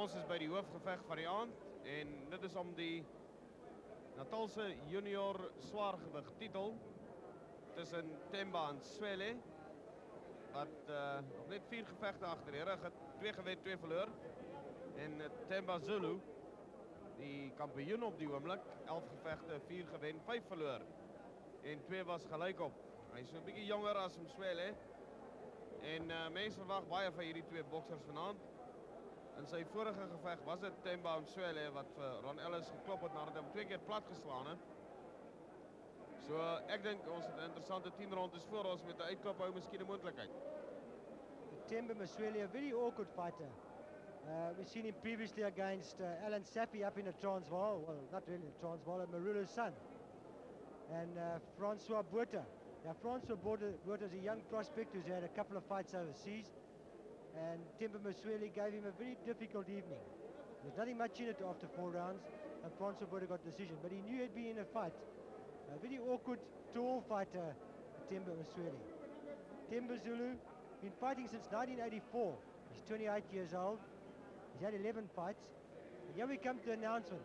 Ons is by die hoofgeveg van die aand en dit is om die Natalse junior swaargewig titel tussen Themba en Swele wat nog net 4 gevegte agter die rug het, 2 gewen, 2 verloor. En Themba Zulu, die kampioen op die oomblik, 11 gevegte, 4 gewen, 5 verloor. En 2 was gelyk op. Hy is so 'n bietjie jonger as Swele. En mense verwag baie van hierdie 2 boksers vanaand. In sy vorige geveg was dit Themba en Swele wat vir Ron Ellis geklop het nadat hy hom 2 keer plat geslaan het. So ek dink ons het 'n interessante 10 rondes voor ons met 'n uitklop hou miskien 'n moontlikheid. Themba Msweli, a very awkward fighter. We've seen him previously against Alan Sapi up in the Transvaal. Well, not really the Transvaal, Marulo's son. And Francois Botha. Now, Francois Botha is a young prospect who's had a couple of fights overseas. And Themba Msweli gave him a very difficult evening. There's nothing much in it after 4 rounds, and Francois Botha got decision. But he knew he'd be in a fight. A very awkward, tall fighter, Themba Msweli. Themba Zulu, been fighting since 1984. He's 28 years old. He's had 11 fights. And here we come to the announcement.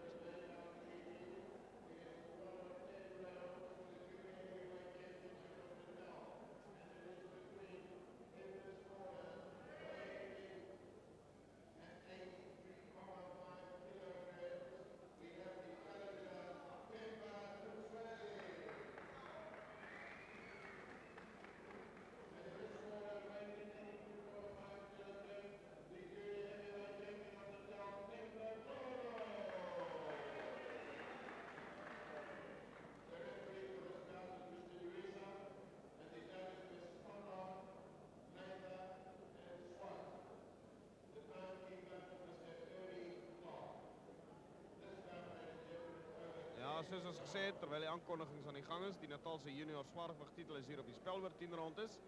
Ja, soos ons gesê het, terwyl die aankondigings aan die gang is, die Natalse junior swaargewig titel is hier op die spel oor 10 rondes.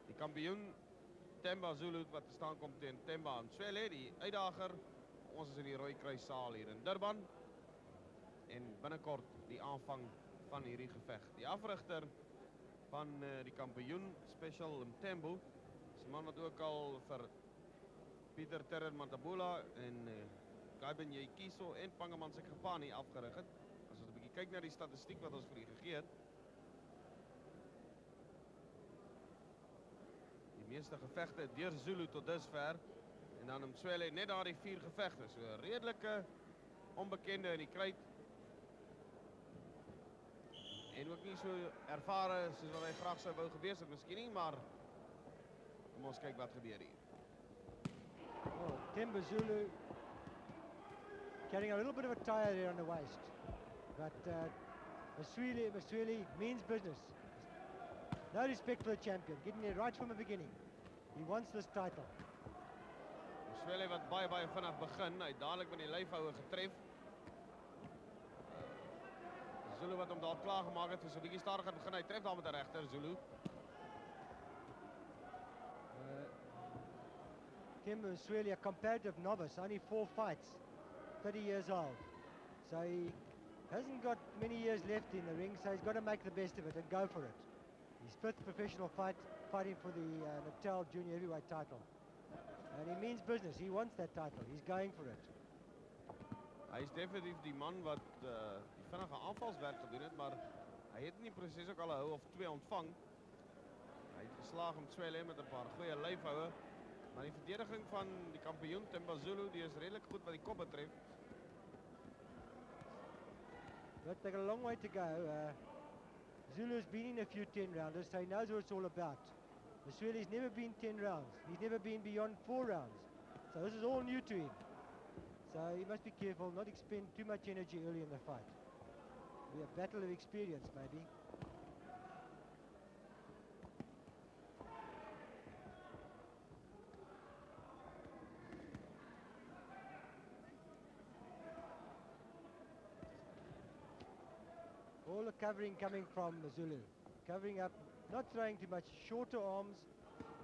Die kampioen Themba Zulu wat te staan kom teen Themba Msweli, die uitdager. Ons is in die Rooi Kruis saal hier in Durban. En binnekort die aanvang van hierdie geveg. Die afrigter van die kampioen Special Mthembu, is 'n man wat ook al vir Pieter Terren Matabula en Gaiben Jaikiso en Pangaman Sekgapani afgerig het. As ons 'n bietjie kyk na die statistiek wat ons vir u gegee het. Die meeste gevegte deur Zulu tot dusver en dan Msweli net daardie 4 gevegte. So 'n redelike onbekende in die kruit. En ook nie so ervare soos wat hy graag sou wou gewees het miskien nie, maar kom ons kyk wat gebeur hier. Oh, Themba Zulu carrying a little bit of a tire there on the waist. But Msweli means business. No respect for the champion, getting there right from the beginning. He wants this title. Msweli wat baie vinnig begin, hy het dadelik met die lyfhoue getref. Zulu wat hom daar klaar gemaak het, so 'n bietjie stadiger begin, hy tref daar met 'n regter Zulu. Themba Msweli, a comparative novice, only 4 fights, 30 years old. So he hasn't got many years left in the ring, so he's got to make the best of it and go for it. His 5th professional fight, fighting for the Natal Junior Heavyweight title. And he means business. He wants that title. He's going for it. Hy is definitief die man wat die vinnige aanvalswerk gedoen het, maar hy het nie presies ook al 'n hou of 2 ontvang. Hy het geslaag om Msweli met 'n paar goeie lyfhoue, maar die verdediging van die kampioen Themba Zulu, die is redelik goed wat die kop betref. But they've got a long way to go. Zulu's been in a few 10-rounders, so he knows what it's all about. Msweli's never been 10 rounds. He's never been beyond 4 rounds. So this is all new to him. So he must be careful, not expend too much energy early in the fight. It'll be a battle of experience, maybe. All the covering coming from Zulu. Covering up, not throwing too much, shorter arms,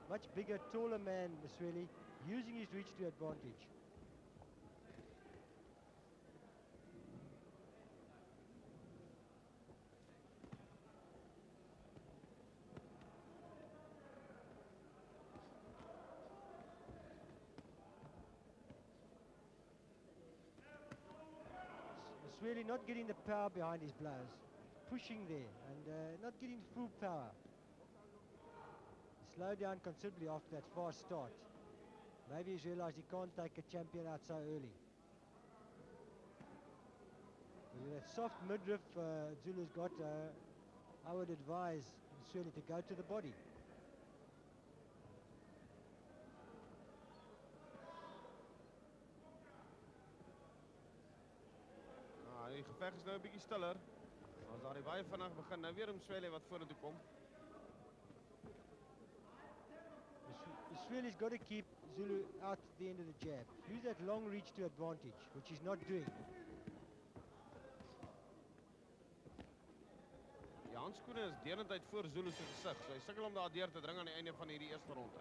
much bigger, taller man, Msweli, using his reach to advantage. Msweli not getting the power behind his blows, pushing there and not getting full power. He slowed down considerably after that fast start. Maybe he's realized he can't take a champion out so early. With that soft midriff Zulu's got, I would advise Msweli to go to the body. Die geveg is nou 'n bietjie stiller. As daar baie vinnig begin, nou weer Msweli wat vorentoe kom. Msweli's got to keep Zulu out at the end of the jab. Use that long reach to advantage, which he's not doing. Die handskoene is deurentyd voor Zulu se gesig. So hy sukkel om daar deur te dring aan die einde van hierdie eerste ronde.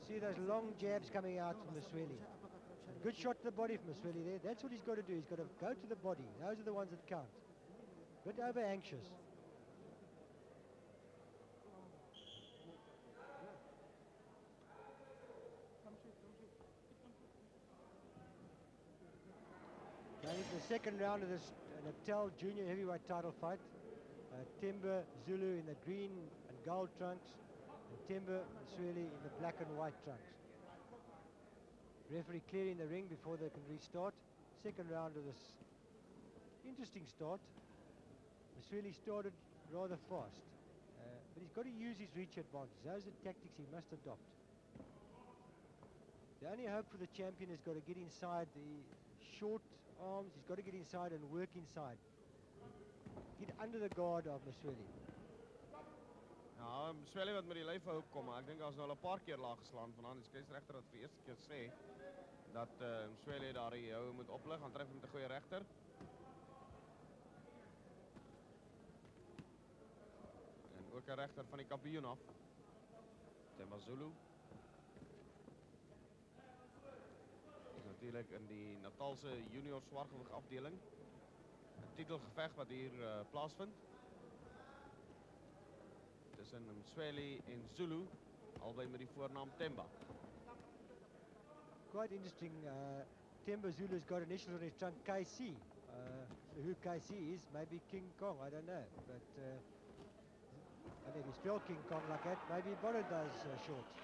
See those long jabs coming out from Msweli. Good shot to the body from Msweli there. That's what he's got to do. He's got to go to the body. Those are the ones that count. Bit over anxious. Now into the second round of this Natal Junior Heavyweight title fight. Temba Zulu in the green and gold trunks, and Temba Msweli in the black and white trunks. Referee clearing the ring before they can restart. Second round of this interesting start. Msweli started rather fast, but he's got to use his reach advantage. Those are tactics he must adopt. The only hope for the champion has got to get inside the short arms. He's got to get inside and work inside. Get under the guard of Msweli. Ja, Msweli wat met die lyf hou kom, maar ek dink as nou al 'n paar keer laag geslaan vanaand, die skeieregter het vir die eerste keer sê dat Msweli daar die hou moet oplig, gaan tref met 'n goeie regter. En ook 'n regter van die kampioen af. Temba Zulu. Is natuurlik in die Natalse junior swaargewig afdeling. 'n Titelgeveg wat hier plaasvind. Tussen Msweli en Zulu, albei met die voornaam Temba. Quite interesting. Temba Zulu's got initials on his trunk KC. Who KC is, maybe King Kong, I don't know. But and if you spell King Kong like that, maybe he borrowed those shorts.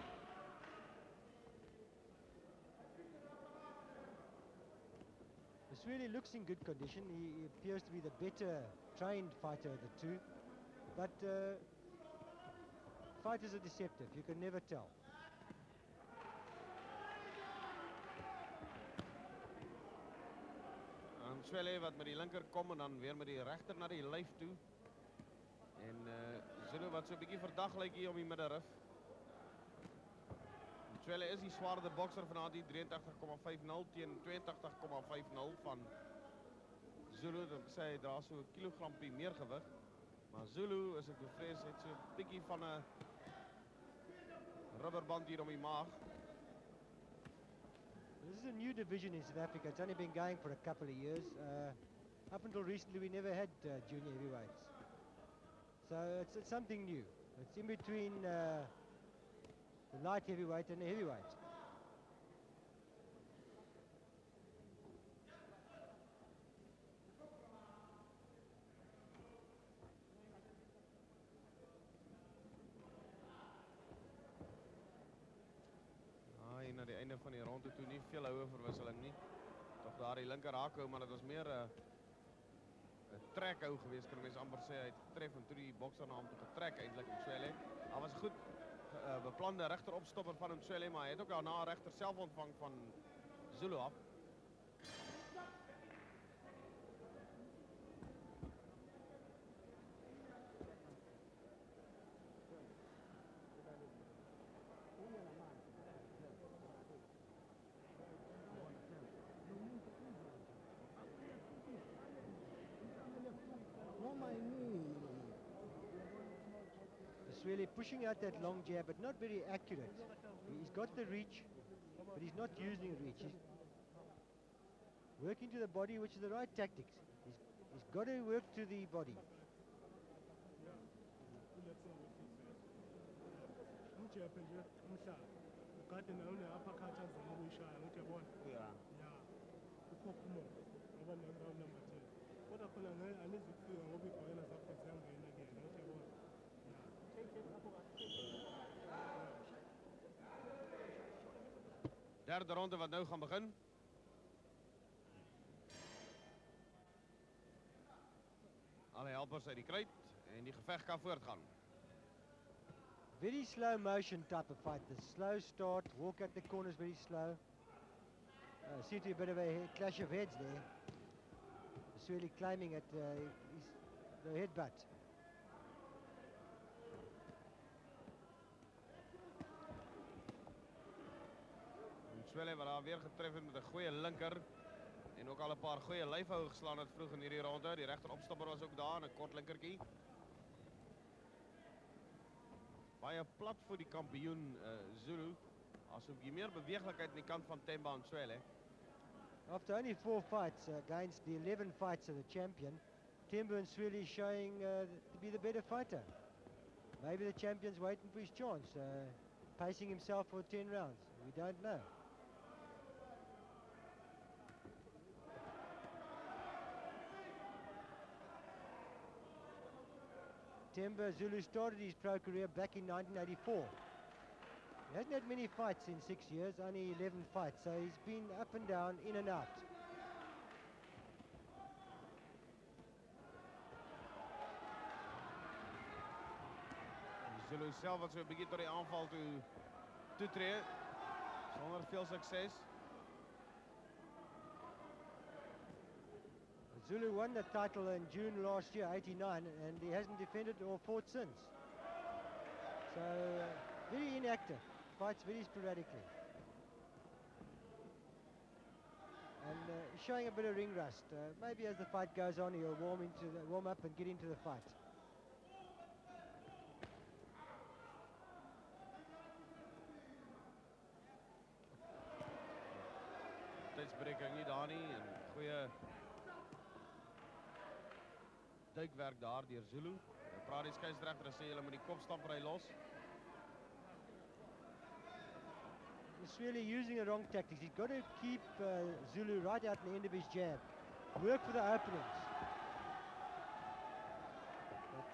Msweli looks in good condition. He appears to be the better trained fighter of the two. But fighters are deceptive. You can never tell. Msweli wat met die linker kom en dan weer met die regter na die lyf toe. En Zulu wat so 'n bietjie verdag lyk hier om die middelrif. Msweli is die swaarder bokser van die 83,50 teen 82,50 van Zulu. Dat sê hy dra so 'n kilogrampie meer gewig. Maar Zulu is ek bevrees het so 'n bietjie van 'n rubberband hier om die maag. This is a new division in South Africa. It's only been going for a couple of years. Up until recently, we never had junior heavyweights. So it's something new. It's in between the light heavyweight and the heavyweight. Na die einde van die ronde toe nie veel houe verwisseling nie. Tog daar die linker haakhou, maar dit was meer 'n trekhou geweest, kan mens amper sê. Hy het getref en toe die bokser na hom toe getrek eintlik Msweli. Daar was 'n goed beplande regteropstopper van Msweli, maar hy het ook daarna 'n regter self ontvang van Zulu af. Swaley pushing out that long jab, but not very accurate. He's got the reach, but he's not using the reach. He's working to the body, which is the right tactics. He's got to work to the body. Derde ronde wat nou gaan begin. Alle helpers uit die kruit en die geveg kan voortgaan. Very slow motion type of fight. The slow start, walk at the corners very slow. Seems to be a bit of a clash of heads there. Swaley claiming at the headbutt. Swaley wat daar weer getref het met 'n goeie linker en ook al 'n paar goeie lyfhoue geslaan het vroeg in hierdie ronde. Die regter opstapper was ook daar, 'n kort linkertjie. Baie plat vir die kampioen Zulu. Asof jy meer beweeglikheid aan die kant van Themba en Swaley. After only 4 fights against the 11 fights of the champion, Themba and Swaley showing to be the better fighter. Maybe the champion's waiting for his chance, pacing himself for 10 rounds. We don't know. Themba Zulu started his pro career back in 1984. He hasn't had many fights in 6 years, only 11 fights, so he's been up and down, in and out. Zulu self wat so 'n bietjie tot die aanval toe tree sonder veel sukses. Zulu won the title in June last year, 89, and he hasn't defended or fought since. So, very inactive, fights very sporadically. And showing a bit of ring rust. Maybe as the fight goes on, he'll warm up and get into the fight. Tydsbreking nie daar nie en goeie duikwerk daar deur Zulu. Praat die skeieregter en sê hulle moet die kopstampery los. He's really using the wrong tactics. He's got to keep Zulu right out the end of his jab. Work for the openings. But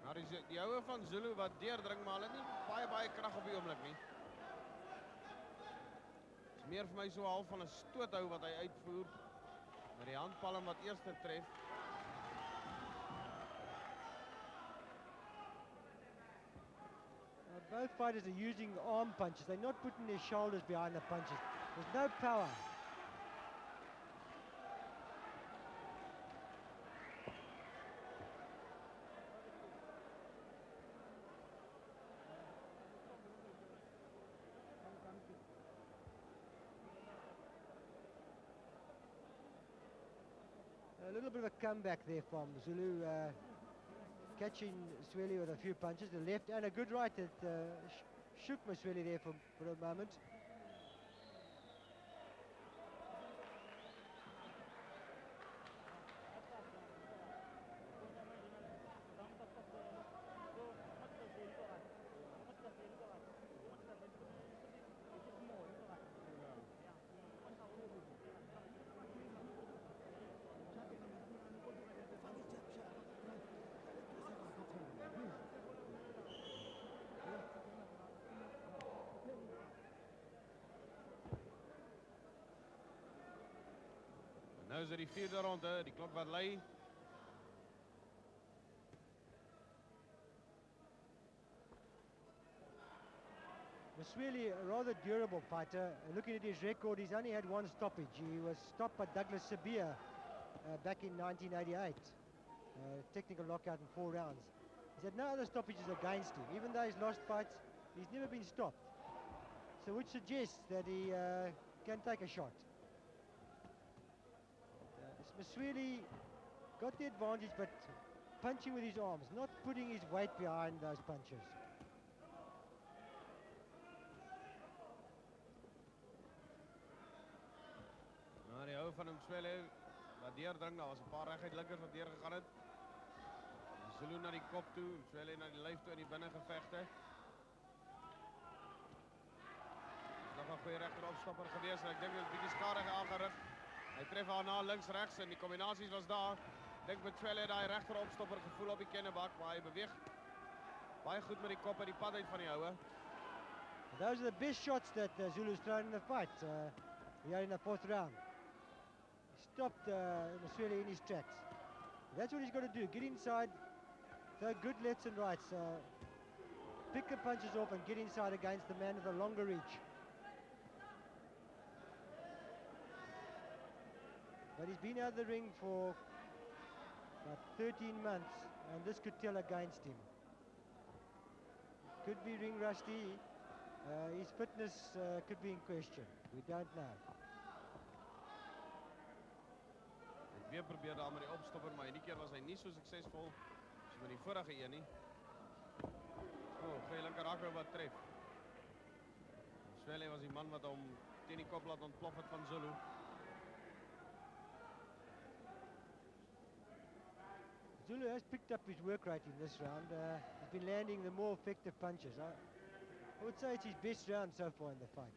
Maar die houe van Zulu wat deurdring, maar hulle het nie baie krag op die oomblik nie. Is meer vir my so half van 'n stoothou wat hy uitvoer met die handpalm wat eers tref. both fighters are using arm punches. They're not putting their shoulders behind the punches. There's no power. A little bit of a comeback there from Zulu, catching Swaley with a few punches, the left and a good right that shook Swaley there for a moment. Nou is dit die vierde ronde, die klok wat lui. Swaley, a rather durable fighter. Looking at his record, he's only had one stoppage. He was stopped by Douglas Sabia back in 1988. Technical knockout in 4 rounds. He's had no other stoppages against him. Even though he's lost fights, he's never been stopped. So which suggests that he can take a shot. Msweli got the advantage, but punching with his arms, not putting his weight behind those punches. Nou, die hou van Msweli wat deurdring. Daar was 'n paar reguit linkers wat deurgegaan het. Zulu naar die kop toe, Msweli naar die lyf toe in die binnengevegte. Nog 'n goeie regteropstapper gewees en ek dink dit is 'n bietjie skade aangerig. Hy tref haar na links regs en die kombinasies was daar. Ek dink Msweli het daai regteropstapper gevoel op die kennebak, maar hy beweeg baie goed met die kop uit die pad uit van die houe. Those are the best shots that Zulu's thrown in the fight. Here in the 4th round. He stopped Msweli in his tracks. That's what he's got to do. Get inside, throw good lefts and rights. Pick the punches off and get inside against the man with the longer reach. But he's been out of the ring for about 13 months, and this could tell against him. Could be ring rusty. His fitness could be in question. We don't know. Hy weer probeer daar met die opstopper, maar hierdie keer was hy nie so suksesvol as met die vorige een nie. Goeie linker hakker wat tref. Msweli was die man wat hom teen die kop laat ontplof het van Zulu. Zulu has picked up his work rate in this round. He's been landing the more effective punches. I would say it's his best round so far in the fight.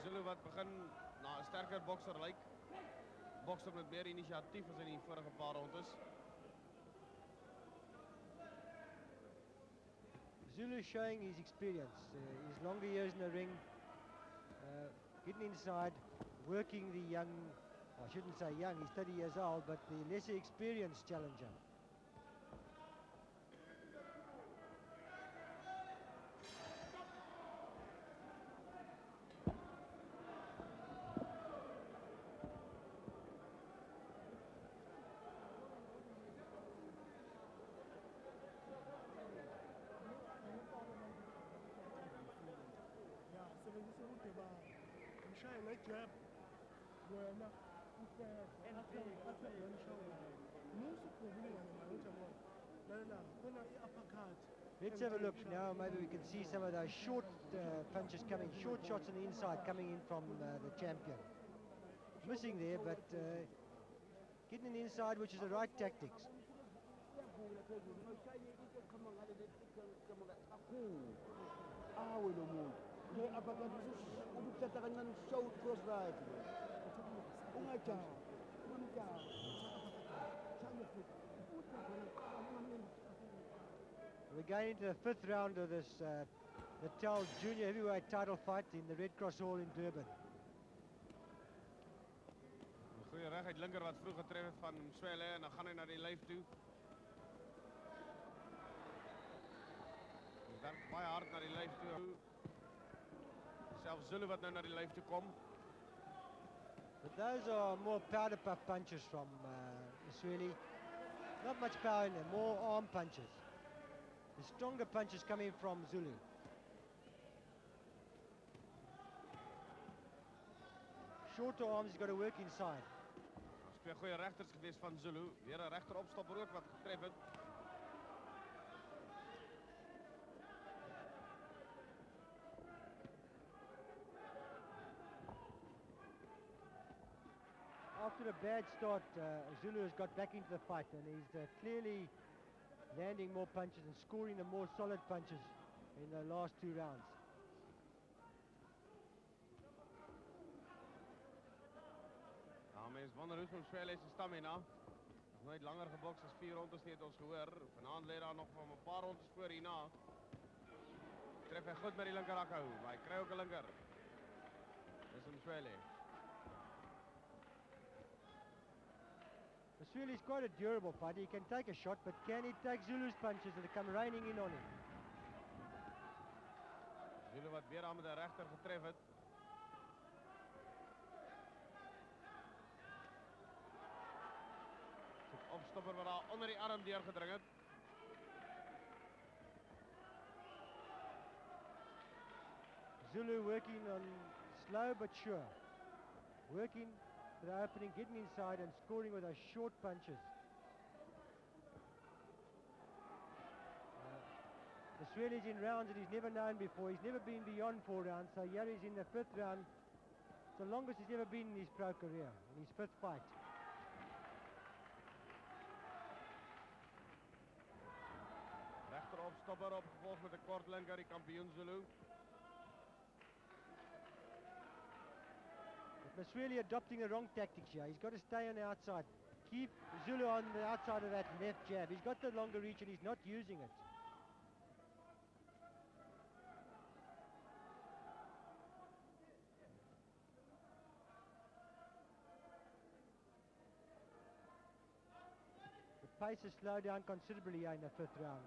Zulu wat begin na 'n sterker bokser lyk. Bokser met meer inisiatief as in die vorige paar rondes. Zulu showing his experience, his longer years in the ring, getting inside, working the young, I shouldn't say young, he's 30 years old, but the lesser experienced challenger. Let's have a look now. Maybe we can see some of those short punches coming, short shots on the inside coming in from the champion. Missing there, but getting the inside, which is the right tactics. We're going into the 5th round of this Natal Junior Heavyweight title fight in the Red Cross Hall in Durban. Een goeie reguit linker wat vroeg getref het van Msweli en dan gaan hy na die lyf toe. Hy werk baie hard na die lyf toe. Selfs Zulu wat nou na die lyf toe kom. But those are more powder puff punches from Msweli. Not much power in them, more arm punches. The stronger punches coming from Zulu. Shorter arms, he's got to work inside. Daar's twee goeie regters gewees van Zulu. Weer 'n regteropstopper ook wat getref het. After a bad start, Zulu has got back into the fight and he's clearly landing more punches and scoring the more solid punches in the last 2 rounds. Ja, mens wonder hoe Msweli se stamina. Nog nooit langer geboks as 4 rondes nie het ons gehoor. Vanaand lê daar nog van 'n paar rondes voor hierna. Tref hy goed met die linker hakhou, maar hy kry ook 'n linker. Dis Msweli. Masweli is quite a durable fighter. He can take a shot, but can he take Zulu's punches that come raining in on him? Zulu wat weer aan met de rechter getref het. Opstopper wat al onder die arm deurgedring het. Zulu working on slow but sure. Working for the opening, getting inside and scoring with those short punches. Masweli's in rounds that he's never known before. He's never been beyond 4 rounds, so here he's in the 5th round. It's the longest he's ever been in his pro career, in his 5th fight. Rechter opstopper opgevolgd met een kort linker, die kampioen Zulu. Masweli adopting the wrong tactics here. He's got to stay on the outside. Keep Zulu on the outside of that left jab. He's got the longer reach and he's not using it. The pace has slowed down considerably here in the 5th round.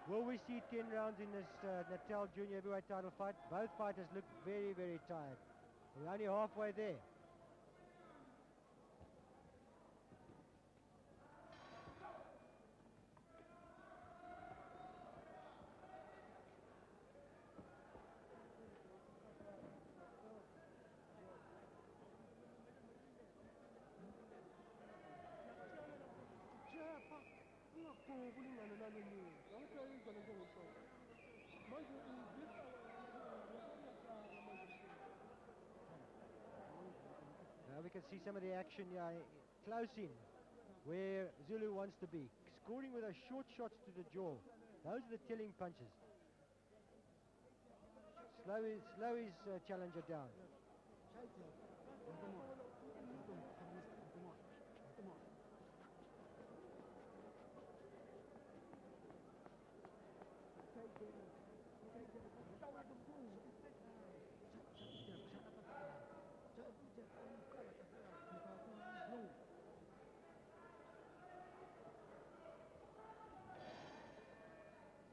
Will we see 10 rounds in this Natal Junior Heavyweight title fight? Both fighters look very, very tired. We're only halfway there. Now we can see some of the action close in, where Zulu wants to be. Scoring with those short shots to the jaw. Those are the killing punches. Slow his challenger down.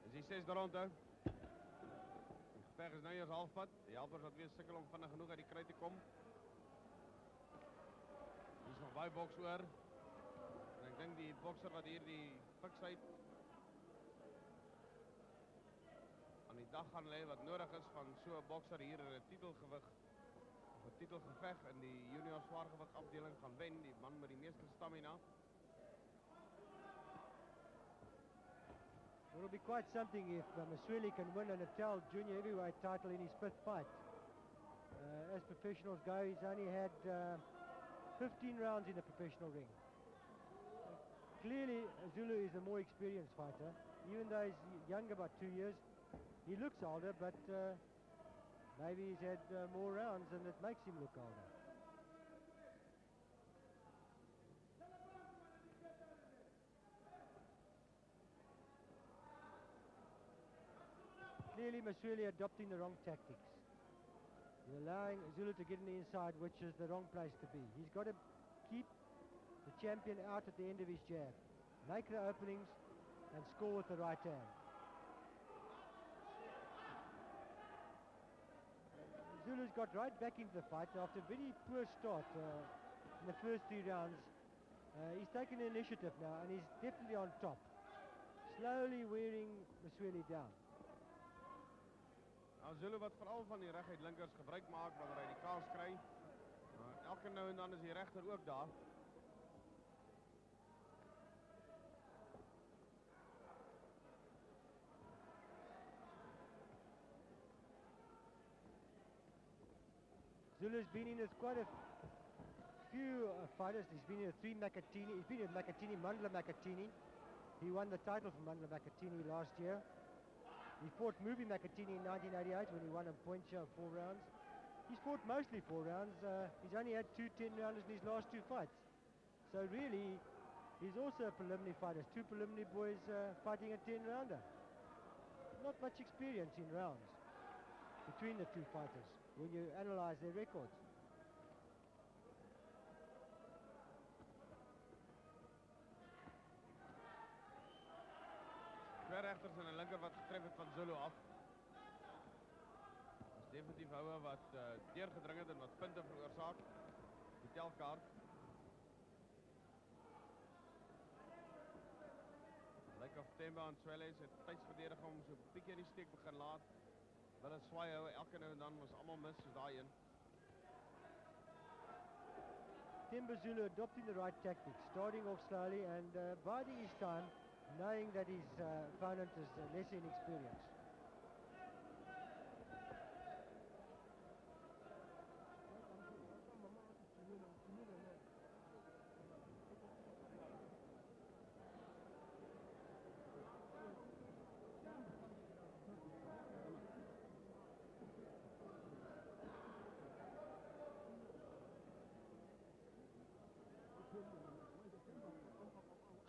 Is die 6de ronde. Die geveg is nou eers halfpad. Die helpers wat weer sukkel om vinnig genoeg uit die kruit te kom. Hier is nog baie boks oor. En ek dink die bokser wat hier die fiksheid aan die dag gaan lê wat nodig is van so 'n bokser hier in 'n titelgewig of 'n titelgeveg in die junior swaargewig afdeling gaan wen, die man met die meeste stamina. It'll be quite something if Masweli can win a Natal Junior Heavyweight title in his 5th fight. As professionals go, he's only had 15 rounds in the professional ring. Clearly, Zulu is a more experienced fighter. Even though he's younger, about 2 years, he looks older, but maybe he's had more rounds and it makes him look older. Clearly Masweli adopting the wrong tactics. He's allowing Zulu to get in the inside, which is the wrong place to be. He's got to keep the champion out at the end of his jab. Make the openings and score with the right hand. Zulu's got right back into the fight after a very poor start in the first 3 rounds. He's taken the initiative now and he's definitely on top. Slowly wearing Masweli down. Nou Zulu wat vooral van die reguit linkers gebruik maak wanneer hy die kans kry. Elke nou en dan is die regter ook daar. Zulu's been in with quite a few fighters. He's been in with He's been with Makatini, Mandla Makatini. He won the title from Mandla Makatini last year. He fought Movie Makatini in 1988 when he won a point share of 4 rounds. He's fought mostly 4 rounds. He's only had 2 10-rounders in his last 2 fights. So really, he's also a preliminary fighter. 2 preliminary boys fighting a 10-rounder. Not much experience in rounds between the 2 fighters when you analyze their records. Twee regters en 'n linker wat getref het van Zulu af. Dis definitief houe wat deurgedring het en wat punte veroorsaak. Die telkaart. Lyk of Temba en Swelle se tydsverdediging om so 'n bietjie in die steek begin laat. Hulle swaai hou elke nou en dan was almal mis soos daai een. Temba Zulu adopting the right tactics, starting off slowly and biding his time, knowing that his opponent is less inexperienced.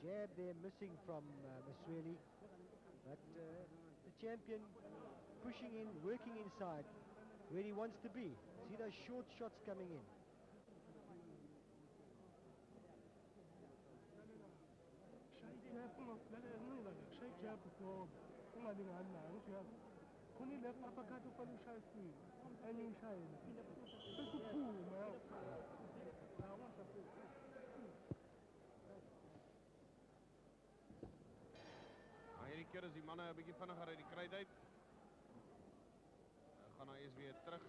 Jab there missing from Masweli, but the champion pushing in, working inside where he wants to be. See those short shots coming in. Hierdie keer is die manne 'n bietjie vinniger uit die kruit uit. Gaan nou eers weer terug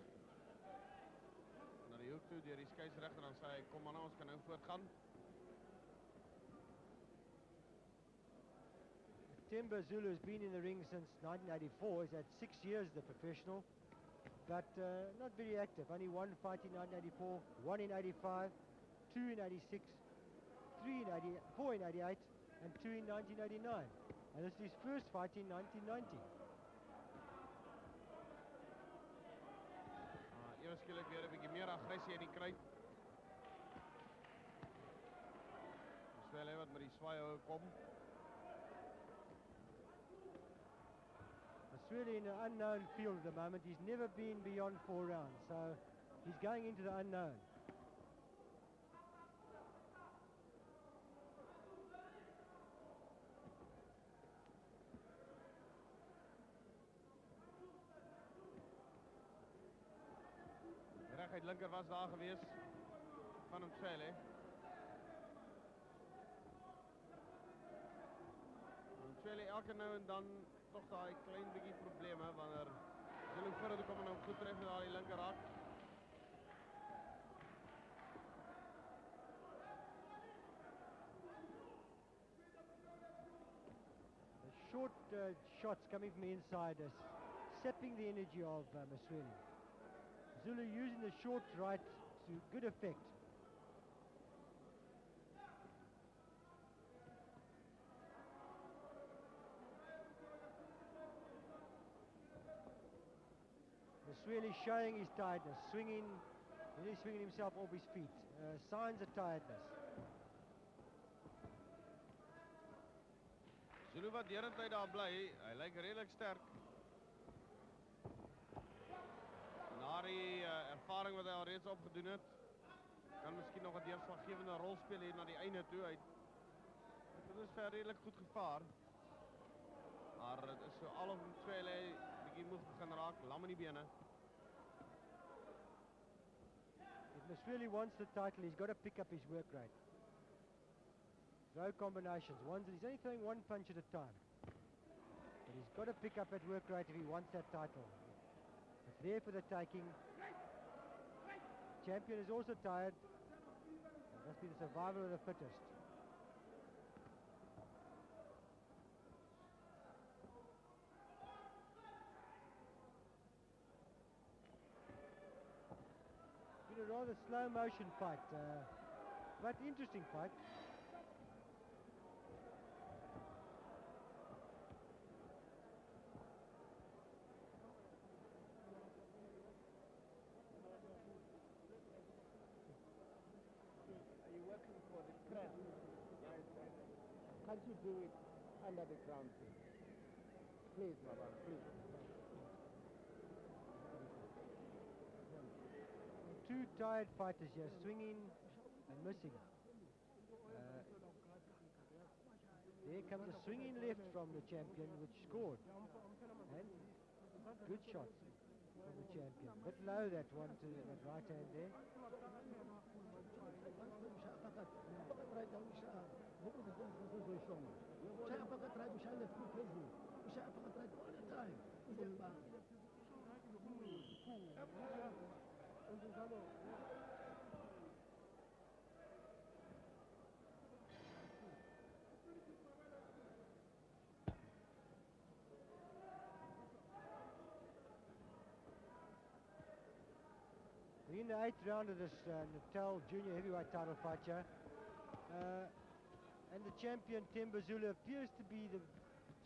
na die hoek toe deur die skeieregter, dan sê hy kom manne, ons kan nou voortgaan. Temba Zulu has been in the ring since 1984. He's had 6 years as a professional, but not very active. Only one fight in 1984, one in 85, two in 86, three in 88, four in 88, and two in 1989. And this is his first fight in 1990. Ewe skielik weer 'n bietjie meer aggressie in die kruit. Swelle wat met die swaai hou kom. Masweli in an unknown field at the moment. He's never been beyond 4 rounds, so he's going into the unknown. Reguit linker was daar gewees van Swelle. Swelle elke nou en dan toch daai klein bietjie probleme wanneer Zulu vooruit kom en hom goed tref met daai linker hak. The short shots coming from the inside is sapping the energy of Masweli. Zulu using the short right to good effect. Masweli showing his tiredness, swinging, really swinging himself off his feet. Signs of tiredness. Zulu wat deurentyd daar bly, hy lyk redelik sterk. Na die ervaring wat hy al reeds opgedoen het, kan miskien nog 'n deurslaggewende rol speel hier na die einde toe. Hy het dus redelik goed gevaar. Maar dit is so al of Swelle bietjie moeg begin raak, lam in die bene. If Masweli wants the title, he's got to pick up his work rate. Throw combinations. He's only throwing one punch at a time. But he's got to pick up that work rate if he wants that title. It's there for the taking. Champion is also tired. It must be the survival of the fittest. It's been a rather slow motion fight, but interesting fight. Can't you do it under the ground, please, Baba, please. Two tired fighters here, swinging and missing. There comes a swinging left from the champion, which scored. And good shots from the champion. Bit low, that one to that right hand there. We're in the 8th round of this Natal Junior Heavyweight title fight here. And the champion, Themba Zulu, appears to be the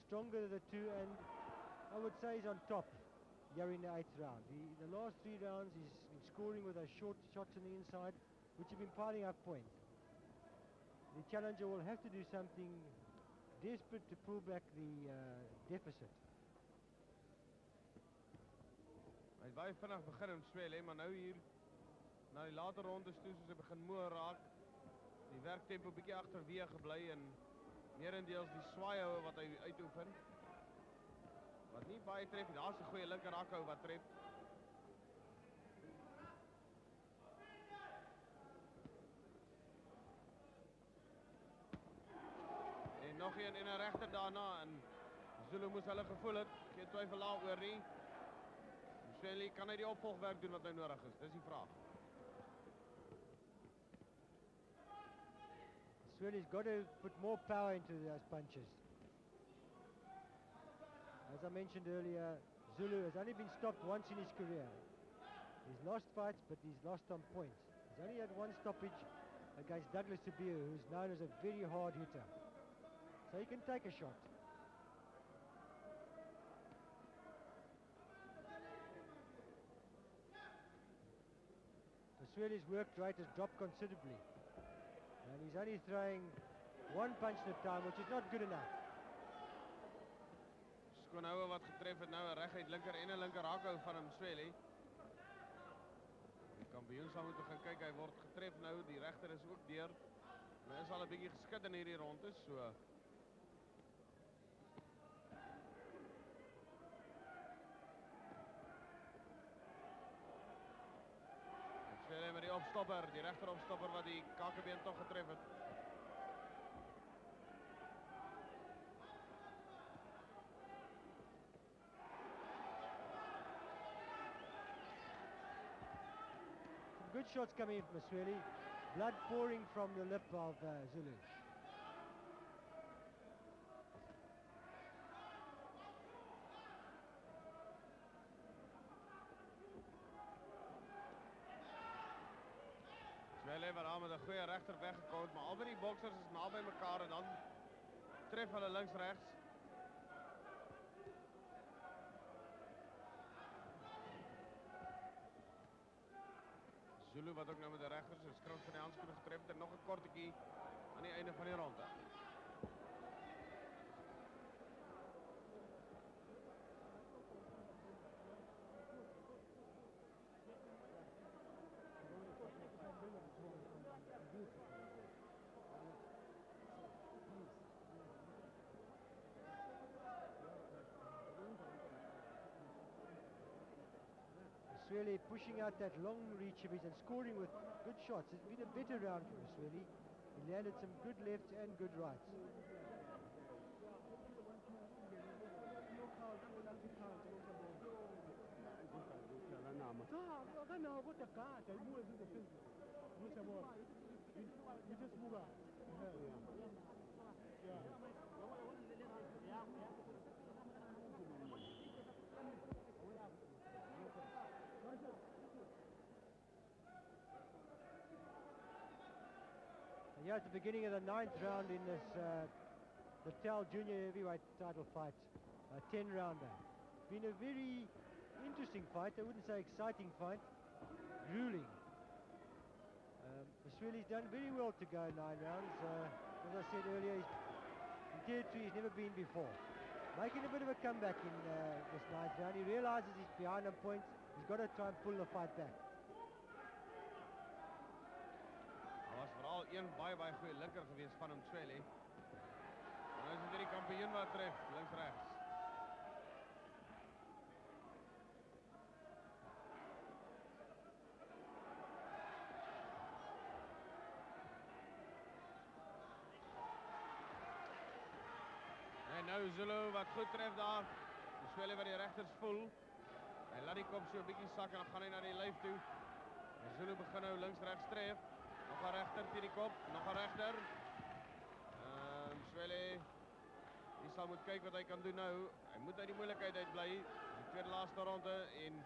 stronger of the two, and I would say he's on top here in the 8th round. The last 3 rounds he's been scoring with those short shots on the inside, which have been piling up points. The challenger will have to do something desperate to pull back the deficit. Hy het baie vinnig begin in Swelle, maar nou hier na die later rondes toe soos hy begin moe raak, die werktempo bietjie agterweë gebly en meerendeels die swaaihoue wat hy uitoefen. Wat nie baie tref nie. Daar's 'n goeie linker hakhou wat tref. En nog een en 'n regter daarna en Zulu moes hulle gevoel het. Geen twyfel daaroor nie. Swelle, kan hy die opvolgwerk doen wat nou nodig is? Dis die vraag. Swelle's got to put more power into those punches. As I mentioned earlier, Zulu has only been stopped once in his career. He's lost fights, but he's lost on points. He's only had one stoppage against Douglas Subiu, who's known as a very hard hitter. So he can take a shot. Swelle's work rate has dropped considerably. And he's only throwing one punch at a time, which is not good enough. Skoonhoue wat getref het nou 'n reguit linker en 'n linker hakhou van hom Swelle. Die kampioen sal moet gaan kyk, hy word getref nou, die regter is ook deur. Hy is al 'n bietjie geskit in hierdie ronde, so Swelle met die opstopper, die regter opstopper wat die kakebeen tog getref het. Some good shots coming in from Swelle. Blood pouring from the lip of Zulu. Swelle wat daar met 'n goeie regter weggekom, maar albei die boksers is naby mekaar en dan tref hulle links regs. Zulu wat ook nou met die regter se skroot van die handskoene getref het en nog 'n kortetjie aan die einde van die ronde. Swelle pushing out that long reach of his and scoring with good shots. It's been a better round for Swelle. He landed some good lefts and good rights. Yeah, at the beginning of the 9th round in this Natal Junior Heavyweight title fight, 10-rounder. Been a very interesting fight. I wouldn't say exciting fight, grueling. Swelle's done very well to go 9 rounds. As I said earlier, he's in territory he's never been before. Making a bit of a comeback in this 9th round. He realizes he's behind on points. He's got to try and pull the fight back. Daar was vooral een baie goeie linker geweest van hom Swelle. Nou is dit Zulu tref, links rechts. En nou Zulu wat goed tref daar. Mosweli wat die regters voel. Hy laat die kop so 'n bietjie sak en dan gaan hy na die lyf toe. En Zulu begin nou links regs tref. Nog 'n regter teen die kop, nog 'n regter. Mosweli hy sal moet kyk wat hy kan doen nou. Hy moet uit die moeilikheid uitbly. Die tweede laaste ronde en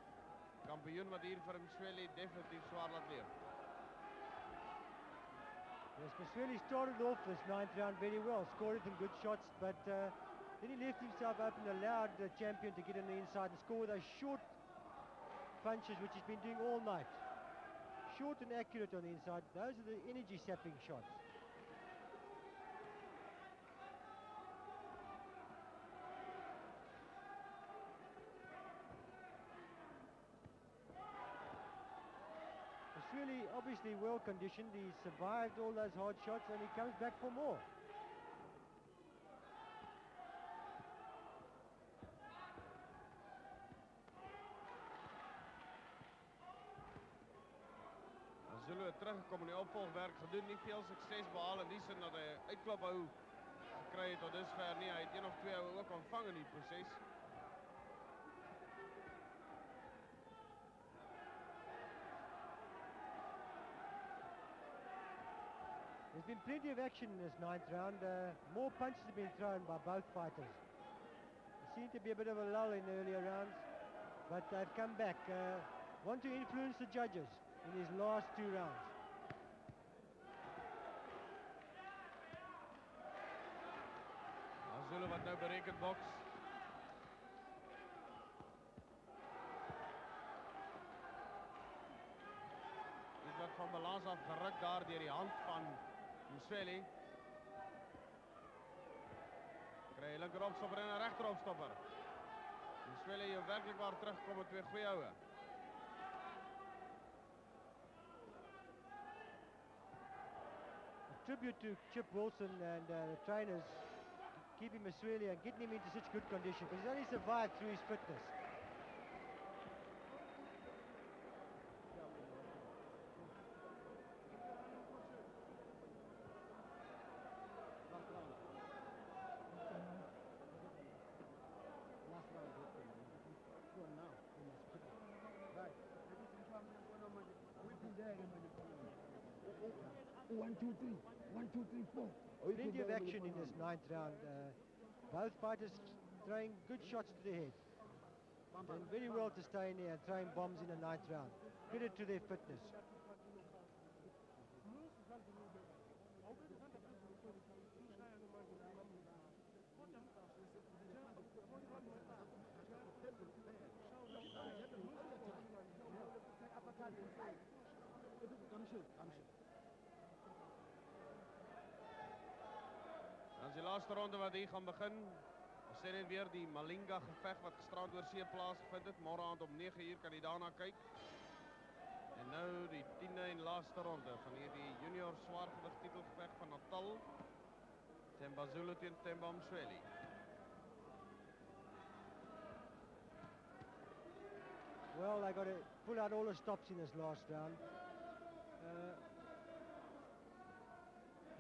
kampioen wat hier vir Mosweli definitief swaar laat leef. Yes, Mosweli started off this 9th round very well, scored some good shots, but then he left himself open, allowed the champion to get on the inside and score those short punches which he's been doing all night. Short and accurate on the inside, those are the energy sapping shots. Mosweli obviously well conditioned, he survived all those hard shots and he comes back for more. Zulu het teruggekom in die opvolgwerk gedoen, nie veel sukses behaal in die sin dat hy uitklop hou gekry het tot dusver nie. Hy het 1 of 2 houe ook ontvang in die proses. There's been plenty of action in this 9th round. More punches have been thrown by both fighters. There seemed to be a bit of a lull in the earlier rounds, but they've come back. Want to influence the judges in his last 2 rounds. Zulu wat nou berekend boks. Dit wat van balans af geruk daar deur die hand van Mosweli. Kry hy linkeropstopper en 'n regteropstopper. Mosweli jou werklik waar terugkom met 2 goeie houe. Tribute to Chip Wilson and the trainers keeping Mosweli and getting him into such good condition, because he's only survived through his fitness. One, two, three. 1, 2, 3, 4. Plenty of action in this 9th round. Both fighters throwing good shots to the head. Doing very well to stay in there and throwing bombs in the 9th round. Credit to their fitness. Dan is die laaste ronde wat hier gaan begin. Ons sê net weer die Malinga geveg wat gisterand oor see plaasgevind het. Môreaand om 9 uur kan jy daarna kyk. En nou die 10de en laaste ronde van hierdie junior swaargewig titelgeveg van Natal. Themba Zulu teen Themba Mosweli. Well, they got to pull out all the stops in this last round.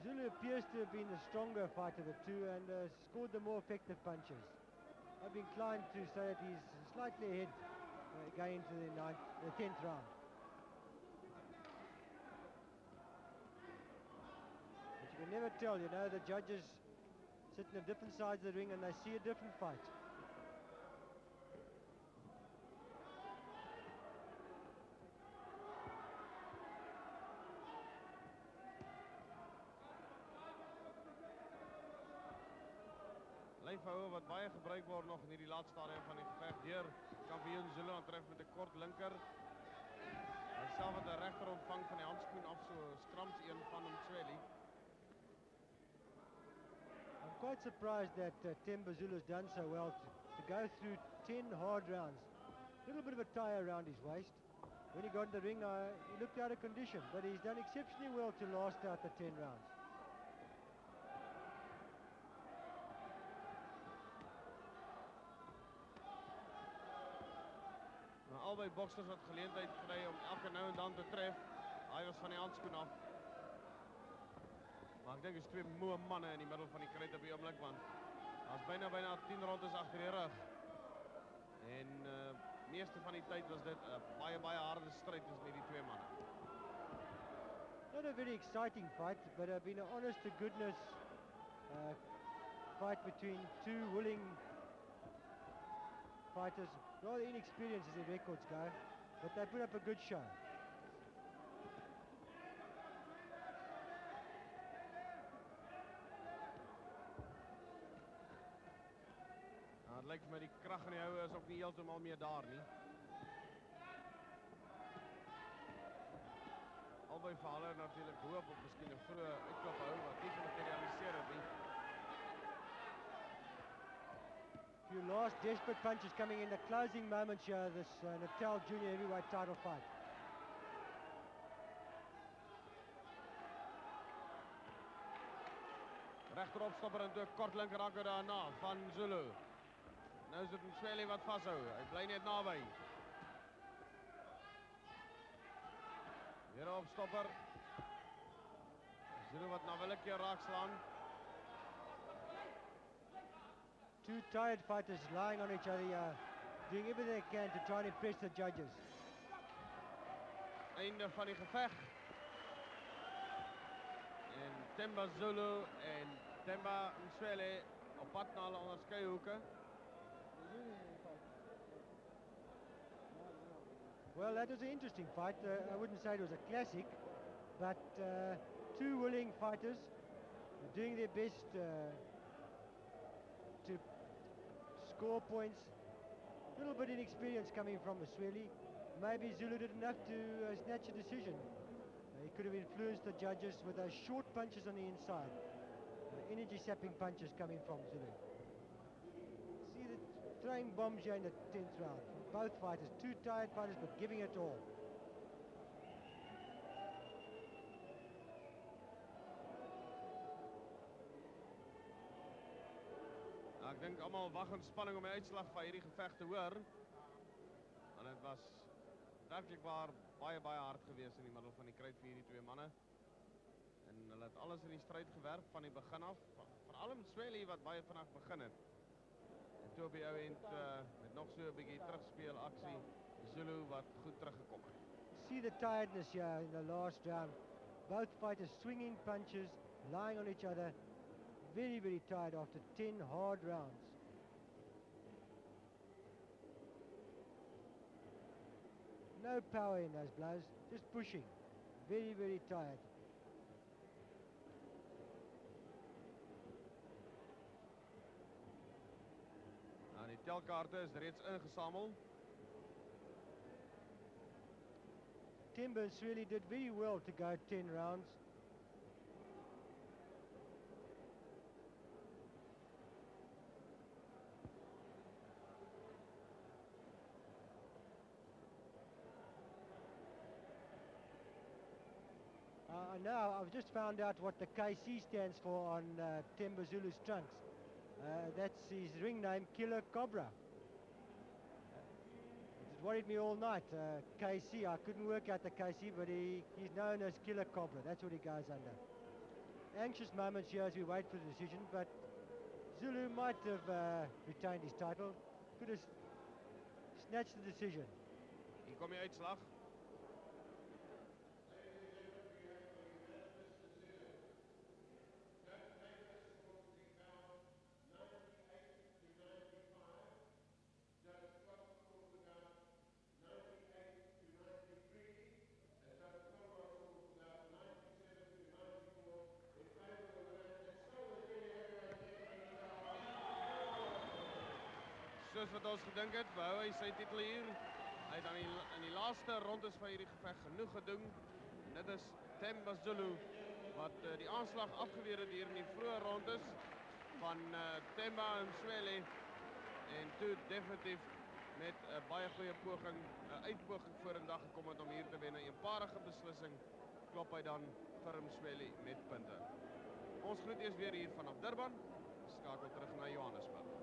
Zulu appears to have been the stronger fighter of the two and scored the more effective punches. I'd be inclined to say that he's slightly ahead going into the 10th round. But you can never tell, you know, the judges sit on different sides of the ring and they see a different fight. Lyfhoue wat baie gebruik word nog in hierdie laatste stadium van die geveg deur kampioen Zulu aantref met 'n kort linker. Hy self het 'n regter ontvang van die handskoen af, so skrams een van Mosweli. I'm quite surprised that Themba Zulu's done so well to go through 10 hard rounds. A little bit of a tie around his waist. When he got in the ring, he looked out of condition, but he's done exceptionally well to last out the 10 rounds. albei boksers wat geleentheid kry om elke nou en dan te tref. Hy was van die handskoen af. Maar ek dink is twee moe manne in die middel van die kruit op die oomblik, want daar's byna 10 rondes agter die rug. En meeste van die tyd was dit 'n baie harde stryd tussen hierdie twee manne. Not a very exciting fight, but been an honest to goodness fight between two willing fighters, rather inexperienced as their records go, but they put up a good show. Het lyk vir my die krag in die houe is ook nie heeltemal meer daar nie. Albei verhaal natuurlik hoop op miskien 'n vroeë uitklop hou wat nie gematerialiseer het nie. Few last desperate punches coming in the closing moments here, this Natal Junior Heavyweight title fight. Regterop stopper en toe kort linker hakker daarna van Zulu. Nou is dit Msweli wat vashou. Hy bly net naby. Weer op stopper. Zulu wat nou wel 'n keer raak slaan. Two tired fighters lying on each other, doing everything they can to try and impress the judges. Einde van die geveg. En Themba Zulu en Themba Msweli op pad na hulle onderskeie hoeke. Well, that was an interesting fight. I wouldn't say it was a classic, but two willing fighters doing their best to score points. A little bit inexperience coming from Msweli. Maybe Zulu did enough to snatch a decision. He could have influenced the judges with those short punches on the inside. Energy-sapping punches coming from Zulu. See the throwing bombs here in the 10th round. Both fighters, two tired fighters, but giving it all. Ek dink almal wag in spanning om die uitslag van hierdie geveg te hoor. En dit was werklik waar baie hard geweest in die middel van die kruit vir hierdie twee manne. En hulle het alles in die stryd gewerp van die begin af, veral Msweli wat baie vinnig begin het. En toe op die ou end met nog so 'n bietjie terugspeel aksie, Zulu wat goed teruggekom het. See the tiredness here in the last round. Both fighters swinging punches, lying on each other. Very tired after 10 hard rounds. No power in those blows, just pushing. Very tired. Nou, die telkaarte is reeds ingesamel. Themba Msweli did very well to go 10 rounds. Now I've just found out what the KC stands for on Themba Zulu's trunks. That's his ring name, Killer Cobra. It worried me all night. KC, I couldn't work out the KC, but he's known as Killer Cobra. That's what he goes under. Anxious moments here as we wait for the decision, but Zulu might have retained his title. Could have snatched the decision. Hier kom die uitslag. Soos wat ons gedink het, behou hy sy titel hier. Hy het in die laaste rondes van hierdie geveg genoeg gedoen. En dit is Themba Zulu wat die aanslag afgeweer het hier in die vroeë rondes van Themba Msweli. En toe definitief met 'n baie goeie poging, 'n uitpoging vorendag gekom het om hier te wen. 'n eenparige beslissing klop hy dan vir Msweli met punte. Ons groet eers weer hier vanaf Durban. Skakel terug na Johannesburg.